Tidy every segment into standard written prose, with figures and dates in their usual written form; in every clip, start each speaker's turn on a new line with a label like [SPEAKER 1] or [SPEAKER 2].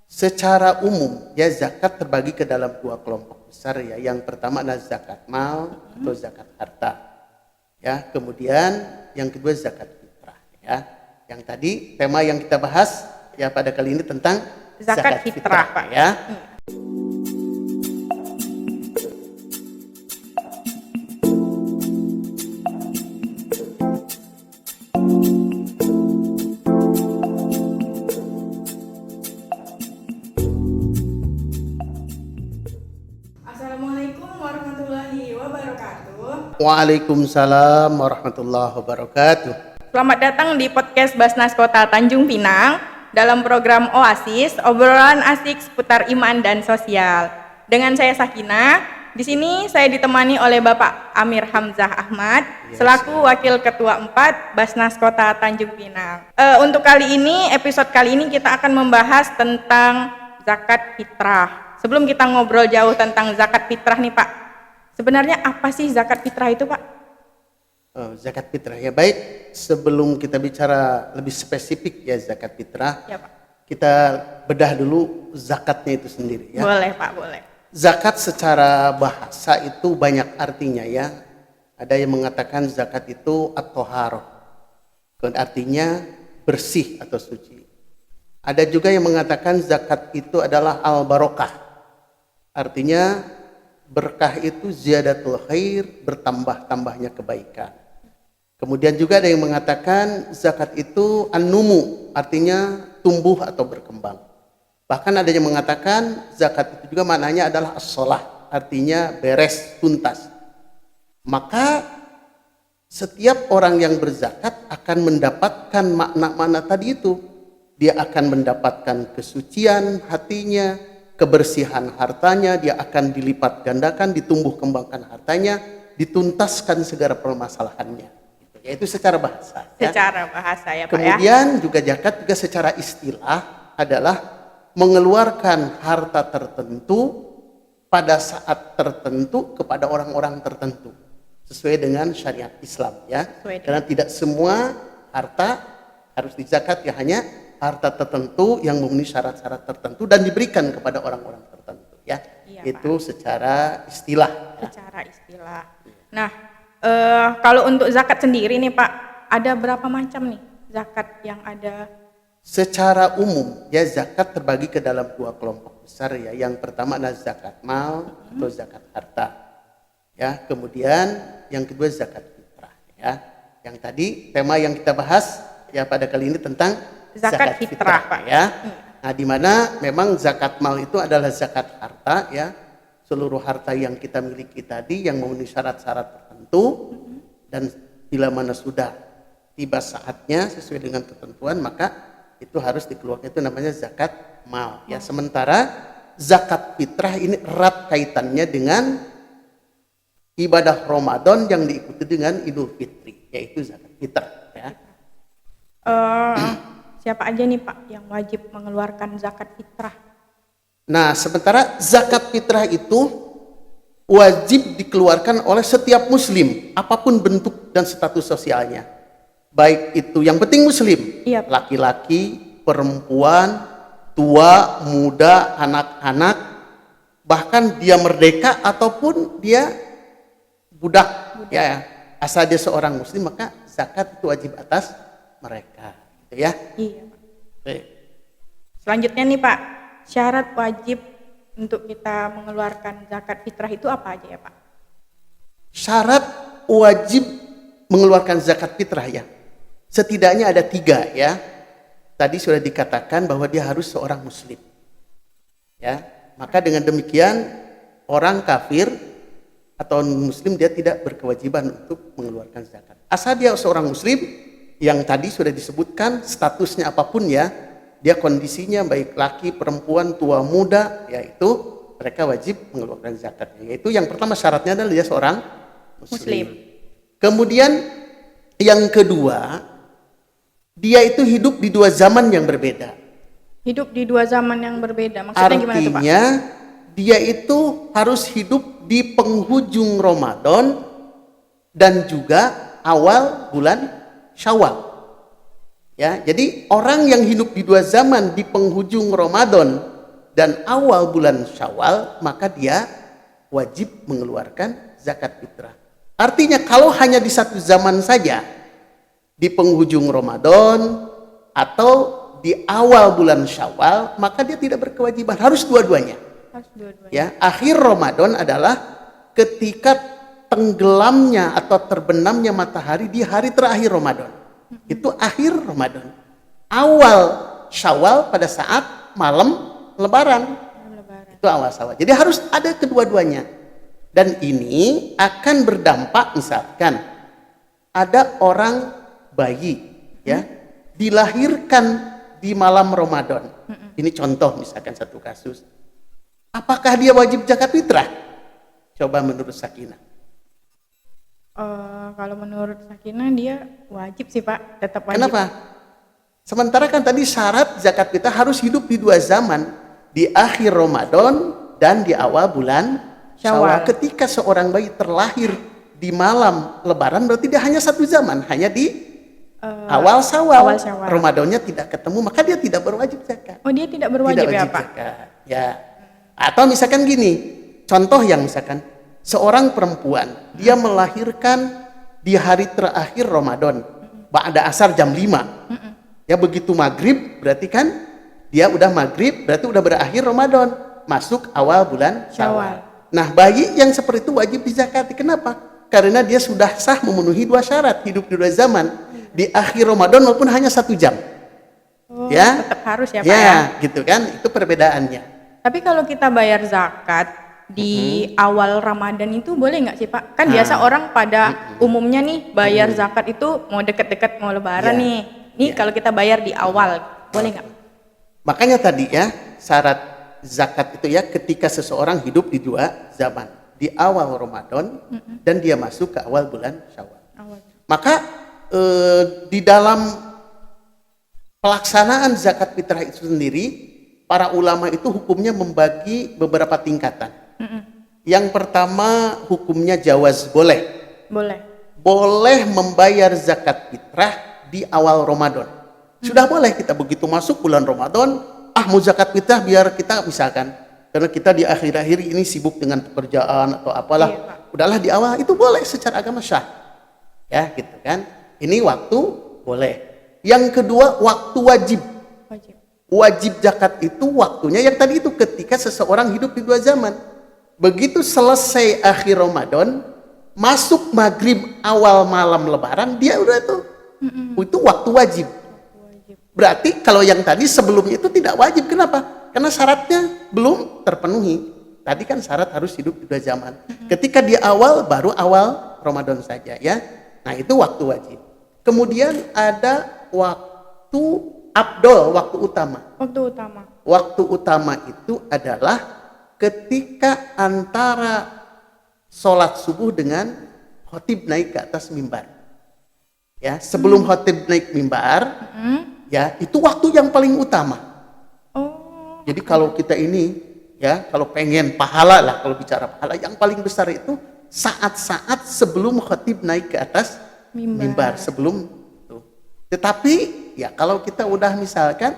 [SPEAKER 1] Secara umum ya zakat terbagi ke dalam dua kelompok besar ya. Yang pertama adalah zakat mal atau zakat harta. Ya, kemudian yang kedua zakat fitrah ya. Yang tadi tema yang kita bahas ya pada kali ini tentang
[SPEAKER 2] zakat fitrah, Pak
[SPEAKER 1] ya.
[SPEAKER 2] Assalamualaikum warahmatullahi wabarakatuh.
[SPEAKER 1] Waalaikumsalam warahmatullahi wabarakatuh.
[SPEAKER 2] Selamat datang di podcast Basnas Kota Tanjung Pinang dalam program Oasis, obrolan asik seputar iman dan sosial. Dengan saya Sakinah. Di sini saya ditemani oleh Bapak Amir Hamzah Ahmad selaku Wakil Ketua 4 Basnas Kota Tanjung Pinang. Untuk kali ini, episode kali ini kita akan membahas tentang zakat fitrah. Sebelum kita ngobrol jauh tentang zakat fitrah nih Pak, sebenarnya apa sih zakat fitrah itu Pak?
[SPEAKER 1] Zakat fitrah ya, baik. Sebelum kita bicara lebih spesifik ya zakat fitrah,
[SPEAKER 2] Ya Pak.
[SPEAKER 1] kita bedah dulu zakatnya itu sendiri ya.
[SPEAKER 2] Boleh Pak, boleh.
[SPEAKER 1] Zakat secara bahasa itu banyak artinya ya. Ada yang mengatakan zakat itu at-thaharah, artinya bersih atau suci. Ada juga yang mengatakan zakat itu adalah al-barokah, artinya berkah itu ziyadatul khair, bertambah-tambahnya kebaikan. Kemudian juga ada yang mengatakan zakat itu an-numu, artinya tumbuh atau berkembang. Bahkan ada yang mengatakan zakat itu juga maknanya adalah as-shalah, artinya beres, tuntas. Maka setiap orang yang berzakat akan mendapatkan makna-makna tadi itu. Dia akan mendapatkan kesucian hatinya, kebersihan hartanya, dia akan dilipat gandakan, ditumbuh kembangkan hartanya, dituntaskan segala permasalahannya. Yaitu secara bahasa.
[SPEAKER 2] Secara bahasa ya Pak.
[SPEAKER 1] Kemudian juga zakat juga secara istilah adalah mengeluarkan harta tertentu pada saat tertentu kepada orang-orang tertentu sesuai dengan syariat Islam ya. Karena tidak semua harta harus dizakat ya, hanya harta tertentu yang memenuhi syarat-syarat tertentu dan diberikan kepada orang-orang tertentu ya.
[SPEAKER 2] Iya,
[SPEAKER 1] itu Pak. Secara istilah.
[SPEAKER 2] Secara istilah. Nah, kalau untuk zakat sendiri nih Pak, ada berapa macam nih zakat yang ada?
[SPEAKER 1] Secara umum ya zakat terbagi ke dalam dua kelompok besar ya. Yang pertama adalah zakat mal atau zakat harta. Ya, kemudian yang kedua zakat fitrah ya. Yang tadi tema yang kita bahas ya pada kali ini tentang
[SPEAKER 2] zakat fitrah Pak
[SPEAKER 1] ya. Nah, di mana memang zakat mal itu adalah zakat harta ya. Seluruh harta yang kita miliki tadi yang memenuhi syarat-syarat tertentu, dan bila mana sudah tiba saatnya sesuai dengan ketentuan maka itu harus dikeluarkan, itu namanya zakat mal ya. Sementara zakat fitrah ini erat kaitannya dengan ibadah Ramadan yang diikuti dengan Idul Fitri, yaitu zakat fitrah ya.
[SPEAKER 2] Siapa aja nih Pak yang wajib mengeluarkan zakat fitrah?
[SPEAKER 1] Nah, sementara zakat fitrah itu wajib dikeluarkan oleh setiap muslim apapun bentuk dan status sosialnya. Baik itu yang penting muslim,
[SPEAKER 2] iya,
[SPEAKER 1] laki-laki, perempuan, tua, muda, anak-anak, bahkan dia merdeka ataupun dia budak. Ya, asal dia seorang muslim maka zakat itu wajib atas mereka, gitu ya.
[SPEAKER 2] Iya.
[SPEAKER 1] Oke.
[SPEAKER 2] Selanjutnya nih Pak, syarat wajib untuk kita mengeluarkan zakat fitrah itu apa aja ya Pak?
[SPEAKER 1] Syarat wajib mengeluarkan zakat fitrah ya, setidaknya ada 3 ya. Tadi sudah dikatakan bahwa dia harus seorang muslim ya. Maka dengan demikian orang kafir atau muslim dia tidak berkewajiban untuk mengeluarkan zakat. Asal dia seorang muslim yang tadi sudah disebutkan statusnya apapun ya, dia kondisinya baik laki, perempuan, tua, muda, yaitu mereka wajib mengeluarkan zakatnya. Yaitu yang pertama syaratnya adalah dia seorang muslim. Kemudian yang kedua, dia itu hidup di 2 zaman yang berbeda.
[SPEAKER 2] Hidup di 2 zaman yang berbeda, maksudnya gimana tuh Pak?
[SPEAKER 1] Artinya dia itu harus hidup di penghujung Ramadan dan juga awal bulan Syawal. Ya, jadi orang yang hidup di 2 zaman di penghujung Ramadan dan awal bulan Syawal, maka dia wajib mengeluarkan zakat fitrah. Artinya kalau hanya di satu zaman saja, di penghujung Ramadan atau di awal bulan Syawal, maka dia tidak berkewajiban, harus dua-duanya. Ya, akhir Ramadan adalah ketika tenggelamnya atau terbenamnya matahari di hari terakhir Ramadan. Itu akhir Ramadan. Awal Syawal pada saat malam Lebaran. Itu awal Syawal. Jadi harus ada kedua-duanya. Dan ini akan berdampak, misalkan ada orang bayi ya dilahirkan di malam Ramadan. Ini contoh misalkan satu kasus. Apakah dia wajib zakat fitrah? Coba menurut Sakinah.
[SPEAKER 2] Kalau menurut Sakinah dia wajib sih Pak, tetap wajib.
[SPEAKER 1] Kenapa? Sementara kan tadi syarat zakat fitrah harus hidup di dua zaman, di akhir Ramadan dan di awal bulan Syawal. Ketika seorang bayi terlahir di malam Lebaran, berarti dia hanya satu zaman, hanya di awal Syawal. Ramadannya tidak ketemu, maka dia tidak berwajib zakat.
[SPEAKER 2] Oh, dia tidak berwajib ya Pak?
[SPEAKER 1] Zakat. Ya. Atau misalkan gini, contoh yang misalkan seorang perempuan, dia melahirkan di hari terakhir Ramadan, ba'da asar jam 5. Ya begitu maghrib, berarti kan dia udah maghrib, berarti udah berakhir Ramadan, masuk awal bulan Syawal. Nah, bayi yang seperti itu wajib dizakati. Kenapa? Karena dia sudah sah memenuhi dua syarat, hidup di dua zaman, di akhir Ramadan maupun hanya 1 jam.
[SPEAKER 2] Oh,
[SPEAKER 1] ya,
[SPEAKER 2] tetap harus ya Pak
[SPEAKER 1] ya,
[SPEAKER 2] ya?
[SPEAKER 1] Gitu kan, itu perbedaannya.
[SPEAKER 2] Tapi kalau kita bayar zakat di awal Ramadan itu boleh nggak sih Pak? Kan biasa orang pada umumnya nih bayar zakat itu mau deket-deket mau Lebaran nih. Nih kalau kita bayar di awal, boleh nggak?
[SPEAKER 1] Makanya tadi ya, syarat zakat itu ya ketika seseorang hidup di dua zaman, di awal Ramadan dan dia masuk ke awal bulan Syawal. Maka di dalam pelaksanaan zakat fitrah itu sendiri, para ulama itu hukumnya membagi beberapa tingkatan. Yang pertama hukumnya jawaz, boleh. Boleh membayar zakat fitrah di awal Ramadan. Sudah boleh kita begitu masuk bulan Ramadan, mau zakat fitrah biar kita misalkan, karena kita di akhir-akhir ini sibuk dengan pekerjaan atau apalah, udahlah di awal, itu boleh secara agama syah. Ya gitu kan. Ini waktu boleh. Yang kedua waktu wajib. Wajib zakat itu waktunya yang tadi itu ketika seseorang hidup di dua zaman. Begitu selesai akhir Ramadan, masuk maghrib awal malam Lebaran, dia udah tuh. Itu waktu wajib. Berarti kalau yang tadi sebelumnya itu tidak wajib. Kenapa? Karena syaratnya belum terpenuhi. Tadi kan syarat harus hidup di dua zaman. Ketika di awal, baru awal Ramadan saja ya. Nah itu waktu wajib. Kemudian ada waktu abdol, waktu utama. Waktu utama itu adalah ketika antara sholat subuh dengan khotib naik ke atas mimbar. Ya, sebelum khotib naik mimbar, ya itu waktu yang paling utama. Jadi kalau kita ini, ya kalau pengen pahala lah, kalau bicara pahala yang paling besar itu saat-saat sebelum khotib naik ke atas mimbar, sebelum itu. Tetapi ya kalau kita udah misalkan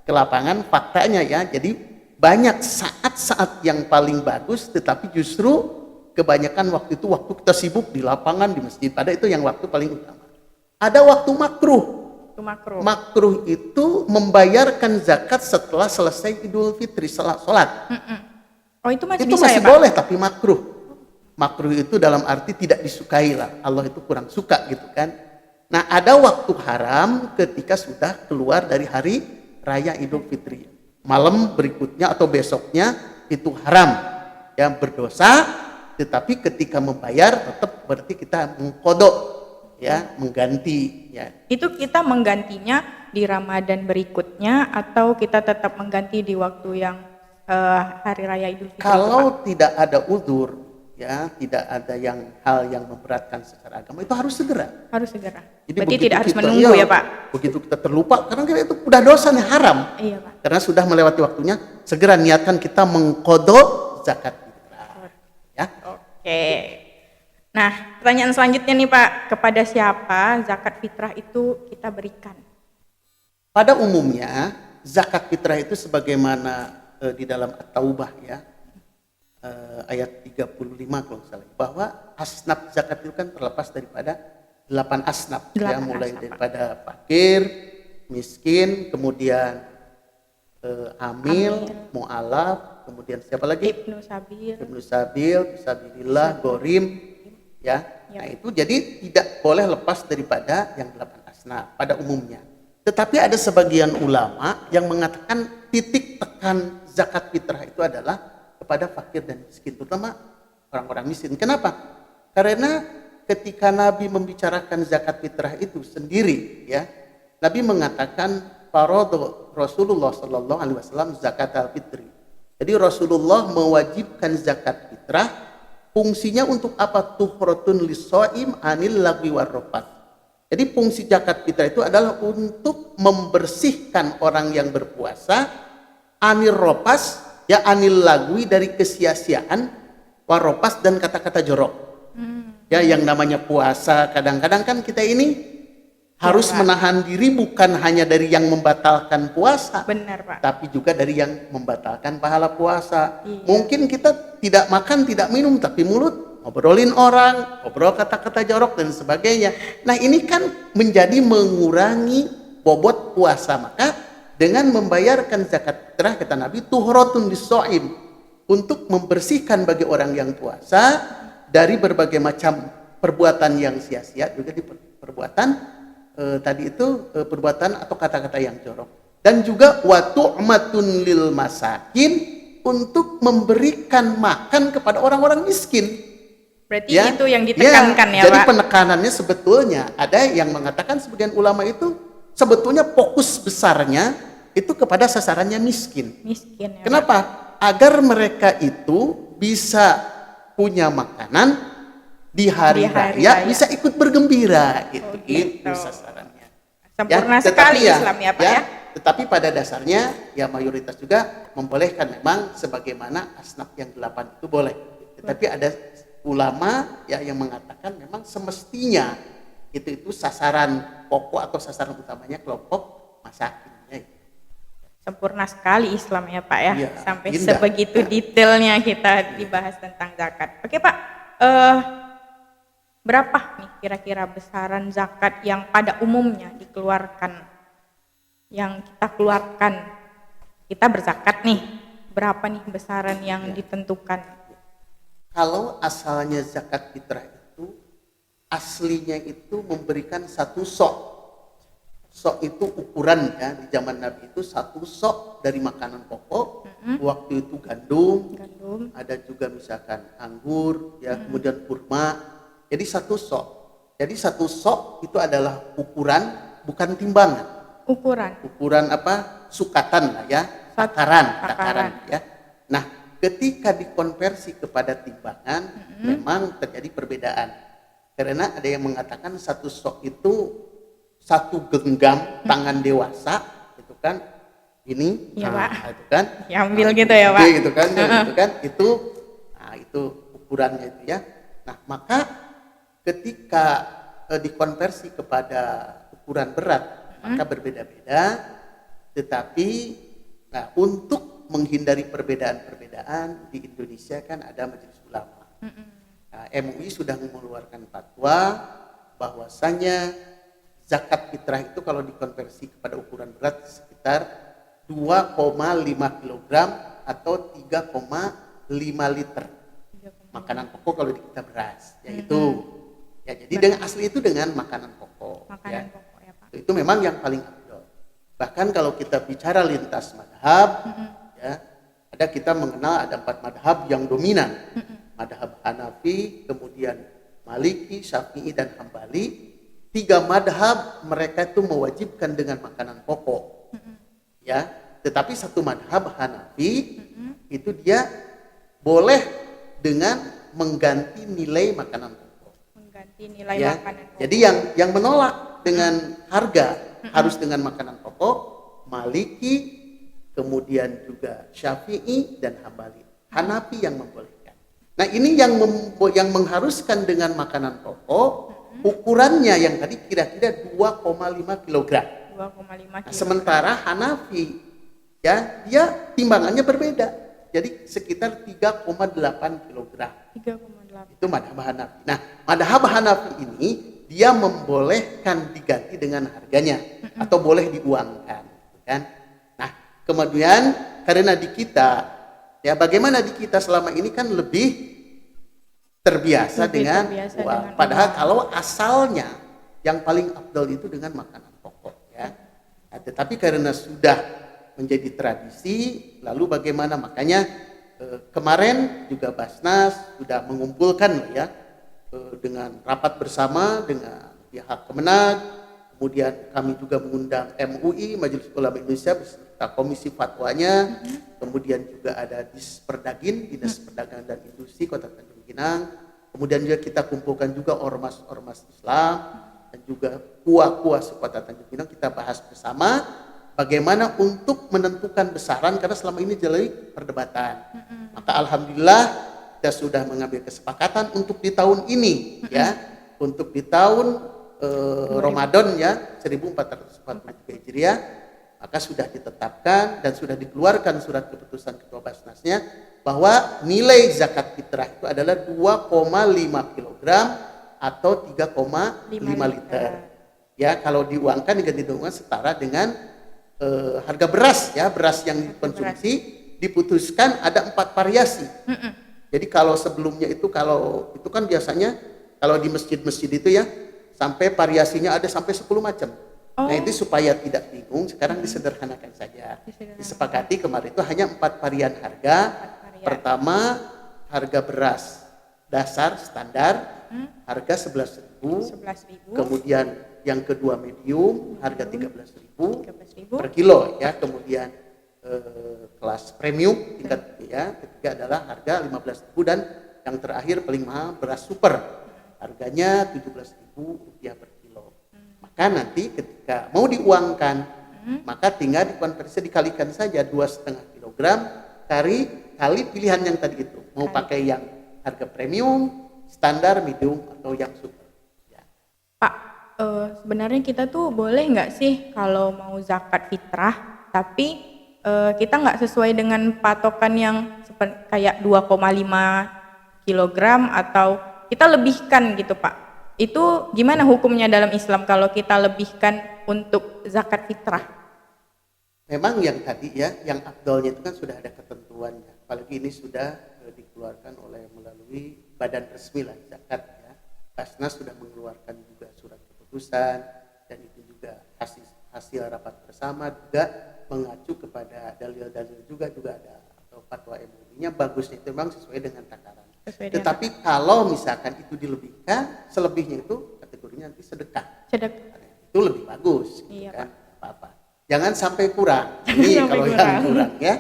[SPEAKER 1] ke lapangan, faktanya ya, jadi banyak saat-saat yang paling bagus, tetapi justru kebanyakan waktu itu waktu kita sibuk di lapangan, di masjid, pada itu yang waktu paling utama. Ada waktu makruh. Makruh itu membayarkan zakat setelah selesai Idul Fitri, setelah sholat.
[SPEAKER 2] Oh itu masih
[SPEAKER 1] itu
[SPEAKER 2] bisa
[SPEAKER 1] masih
[SPEAKER 2] ya, Pak?
[SPEAKER 1] boleh, tapi makruh. Makruh itu dalam arti tidak disukai lah. Allah itu kurang suka gitu kan. Nah ada waktu haram ketika sudah keluar dari hari Raya Idul Fitri. Malam berikutnya atau besoknya itu haram. Yang berdosa, tetapi ketika membayar tetap berarti kita mengkodok, ya, mengganti. Ya.
[SPEAKER 2] Itu kita menggantinya di Ramadan berikutnya atau kita tetap mengganti di waktu yang hari Raya Idul Fitri?
[SPEAKER 1] Kalau tidak ada uzur, ya, tidak ada hal yang memberatkan secara agama, itu harus segera. Jadi
[SPEAKER 2] berarti tidak harus
[SPEAKER 1] kita,
[SPEAKER 2] menunggu ya Pak?
[SPEAKER 1] Begitu kita terlupa, karena itu udah dosa nih, haram.
[SPEAKER 2] Iya Pak.
[SPEAKER 1] Karena sudah melewati waktunya, segera niatkan kita mengkodok zakat fitrah. Ya.
[SPEAKER 2] Oke. Nah, pertanyaan selanjutnya nih Pak, kepada siapa zakat fitrah itu kita berikan?
[SPEAKER 1] Pada umumnya, zakat fitrah itu sebagaimana di dalam At-Taubah ya, ayat 35 kalau nggak salah, bahwa asnaf zakat itu kan terlepas daripada 8 asnaf ya, mulai daripada fakir, miskin, kemudian amil, mu'alaf, kemudian siapa lagi?
[SPEAKER 2] Ibnu
[SPEAKER 1] Sabil, fisabilillah, gorim ya. Nah itu jadi tidak boleh lepas daripada yang 8 asnaf pada umumnya. Tetapi ada sebagian ulama yang mengatakan titik tekan zakat fitrah itu adalah kepada fakir dan miskin, terutama orang-orang miskin. Kenapa? Karena ketika Nabi membicarakan zakat fitrah itu sendiri ya, Nabi mengatakan faradhu Rasulullah sallallahu alaihi wasallam zakat al-fitri. Jadi Rasulullah mewajibkan zakat fitrah, fungsinya untuk apa? Tuhratun lis-shaim anil lagwi warrafat. Jadi fungsi zakat fitrah itu adalah untuk membersihkan orang yang berpuasa anil ropas, ya anil lagwi, dari kesia-siaan, waropas dan kata-kata jorok. Ya yang namanya puasa, kadang-kadang kan kita ini harus menahan diri bukan hanya dari yang membatalkan puasa,
[SPEAKER 2] benar Pak,
[SPEAKER 1] tapi juga dari yang membatalkan pahala puasa. Mungkin kita tidak makan, tidak minum, tapi mulut ngobrolin orang, ngobrol kata-kata jorok dan sebagainya. Nah ini kan menjadi mengurangi bobot puasa. Maka dengan membayarkan zakat fitrah, kata Nabi, tuhratun lis-shaim, untuk membersihkan bagi orang yang puasa dari berbagai macam perbuatan yang sia-sia, juga di perbuatan tadi itu perbuatan atau kata-kata yang jorok, dan juga wa tu'matun lil masakin, untuk memberikan makan kepada orang-orang miskin.
[SPEAKER 2] Berarti ya, itu yang ditekankan ya,
[SPEAKER 1] jadi
[SPEAKER 2] Pak.
[SPEAKER 1] penekanannya sebetulnya ada yang mengatakan sebagian ulama itu sebetulnya fokus besarnya itu kepada sasarannya miskin.
[SPEAKER 2] Miskin ya,
[SPEAKER 1] kenapa? Pak? Agar mereka itu bisa punya makanan di hari raya, bisa ikut bergembira gitu. Itu sasarannya.
[SPEAKER 2] Sempurna sekali Islam ya Pak ya.
[SPEAKER 1] Tetapi pada dasarnya ya mayoritas juga membolehkan memang sebagaimana asnaf yang 8 itu boleh. Tetapi ada ulama ya yang mengatakan memang semestinya itu sasaran pokok atau sasaran utamanya kelompok masakinnya.
[SPEAKER 2] Sempurna sekali Islam ya Pak ya. Sampai
[SPEAKER 1] indah.
[SPEAKER 2] Sebegitu detailnya kita dibahas tentang zakat. Oke Pak, berapa nih kira-kira besaran zakat yang pada umumnya dikeluarkan, yang kita keluarkan, kita berzakat nih, berapa nih besaran yang ditentukan?
[SPEAKER 1] Kalau asalnya zakat fitrah itu, aslinya itu memberikan satu sok. Sok itu ukuran ya, di zaman Nabi itu satu sok dari makanan pokok. Waktu itu gandum, ada juga misalkan anggur, ya kemudian kurma. Jadi satu sok. Jadi satu sok itu adalah ukuran, bukan timbangan. Ukuran apa? Sukatan lah ya, takaran ya. Nah, ketika dikonversi kepada timbangan, memang terjadi perbedaan. Karena ada yang mengatakan satu sok itu satu genggam tangan dewasa, itu kan ini,
[SPEAKER 2] ya, Pak.
[SPEAKER 1] Itu kan,
[SPEAKER 2] ambil gitu ya Pak.
[SPEAKER 1] Gitu kan, itu ukurannya itu ya. Nah, maka ketika dikonversi kepada ukuran berat, maka berbeda-beda. Tetapi nah, untuk menghindari perbedaan-perbedaan di Indonesia kan ada Majelis Ulama. Nah, MUI sudah mengeluarkan fatwa bahwasanya zakat fitrah itu kalau dikonversi kepada ukuran berat sekitar 2,5 kg atau 3,5 liter makanan pokok kalau kita beras, yaitu ya jadi dengan asli itu dengan makanan pokok.
[SPEAKER 2] Pokok ya Pak.
[SPEAKER 1] Itu memang yang paling afdol. Bahkan kalau kita bicara lintas madhab, ya ada kita mengenal ada 4 madhab yang dominan. Madhab Hanafi, kemudian Maliki, Syafi'i dan Hambali. 3 madhab mereka itu mewajibkan dengan makanan pokok. Ya, tetapi satu madhab Hanafi itu dia boleh dengan mengganti nilai makanan pokok.
[SPEAKER 2] Nilai makanan pokok.
[SPEAKER 1] Jadi yang menolak dengan harga harus dengan makanan pokok, Maliki, kemudian juga Syafi'i dan Hambali. Hanafi yang membolehkan. Nah, ini yang mengharuskan dengan makanan pokok, ukurannya yang tadi kira-kira 2,5 kg.
[SPEAKER 2] 2,5 kg.
[SPEAKER 1] Nah, sementara Hanafi ya dia timbangannya berbeda. Jadi sekitar 3,8 kilogram.
[SPEAKER 2] 3,8.
[SPEAKER 1] Itu madhab Hanafi. Nah, madhab Hanafi ini dia membolehkan diganti dengan harganya atau boleh diuangkan, kan? Nah, kemudian karena di kita, ya bagaimana di kita selama ini kan lebih terbiasa dengan uang. Padahal kalau asalnya yang paling afdal itu dengan makanan pokok, ya. Nah, tetapi karena sudah menjadi tradisi, lalu bagaimana? Makanya kemarin juga Basnas sudah mengumpulkan ya dengan rapat bersama dengan pihak Kemenag, kemudian kami juga mengundang MUI Majelis Ulama Indonesia beserta Komisi Fatwanya, kemudian juga ada Disperdagin, Dinas Perdagangan dan Industri Kota Tanjung Pinang, kemudian juga kita kumpulkan juga ormas-ormas Islam dan juga kuah-kuah Kota Tanjung Pinang, kita bahas bersama bagaimana untuk menentukan besaran karena selama ini jadi perdebatan. Maka alhamdulillah kita sudah mengambil kesepakatan untuk di tahun ini ya, untuk di tahun Ramadan ya 1443 Hijriah, maka sudah ditetapkan dan sudah dikeluarkan surat keputusan Ketua Basnasnya bahwa nilai zakat fitrah itu adalah 2,5 kg atau 3,5 liter. Ya, kalau diuangkan diganti dengan setara dengan harga beras ya, beras yang dikonsumsi diputuskan ada 4 variasi. Jadi kalau sebelumnya itu kalau itu kan biasanya kalau di masjid-masjid itu ya sampai variasinya ada sampai 10 macam. Nah itu supaya tidak bingung sekarang disederhanakan saja. Disepakati kemarin itu hanya 4 varian harga. Pertama harga beras dasar standar harga 11.000. Kemudian yang kedua medium harga 13.000 per kilo ya. Kemudian kelas premium tingkat ya, ketiga adalah harga 15.000 dan yang terakhir paling mahal beras super harganya 17.000 rupiah per kilo. Maka nanti ketika mau diuangkan maka tinggal dikonversi dikalikan saja 2,5 kilogram kali pilihan yang tadi itu mau pakai yang harga premium, standar, medium atau yang super. Ya.
[SPEAKER 2] Pak, sebenarnya kita tuh boleh nggak sih kalau mau zakat fitrah tapi kita nggak sesuai dengan patokan yang kayak 2,5 kilogram atau kita lebihkan gitu Pak. Itu gimana hukumnya dalam Islam kalau kita lebihkan untuk zakat fitrah?
[SPEAKER 1] Memang yang tadi ya, yang afdalnya itu kan sudah ada ketentuannya. Apalagi ini sudah dikeluarkan melalui badan resmi lah zakat ya. Basnas sudah mengeluarkan juga surat keputusan dan itu juga hasil rapat bersama juga mengacu kepada dalil-dalil juga ada atau fatwa MUI-nya bagusnya itu memang sesuai dengan takaran. Tetapi kalau misalkan itu dilebihkan, selebihnya itu kategorinya nanti sedekah. Itu lebih bagus, gitu kan? Apa-apa. Jangan sampai kurang. Ini kalau yang kurang ya.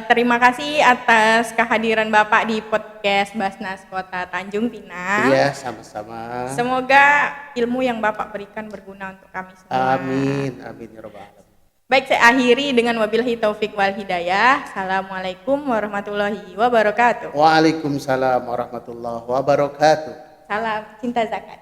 [SPEAKER 2] Terima kasih atas kehadiran Bapak di podcast Basnas Kota Tanjung Pinang.
[SPEAKER 1] Iya, sama-sama.
[SPEAKER 2] Semoga ilmu yang Bapak berikan berguna untuk kami semua.
[SPEAKER 1] Amin, amin ya rabbal alamin.
[SPEAKER 2] Baik, saya akhiri dengan wabillahi taufik wal hidayah. Assalamualaikum warahmatullahi wabarakatuh.
[SPEAKER 1] Waalaikumsalam warahmatullahi wabarakatuh.
[SPEAKER 2] Salam cinta zakat.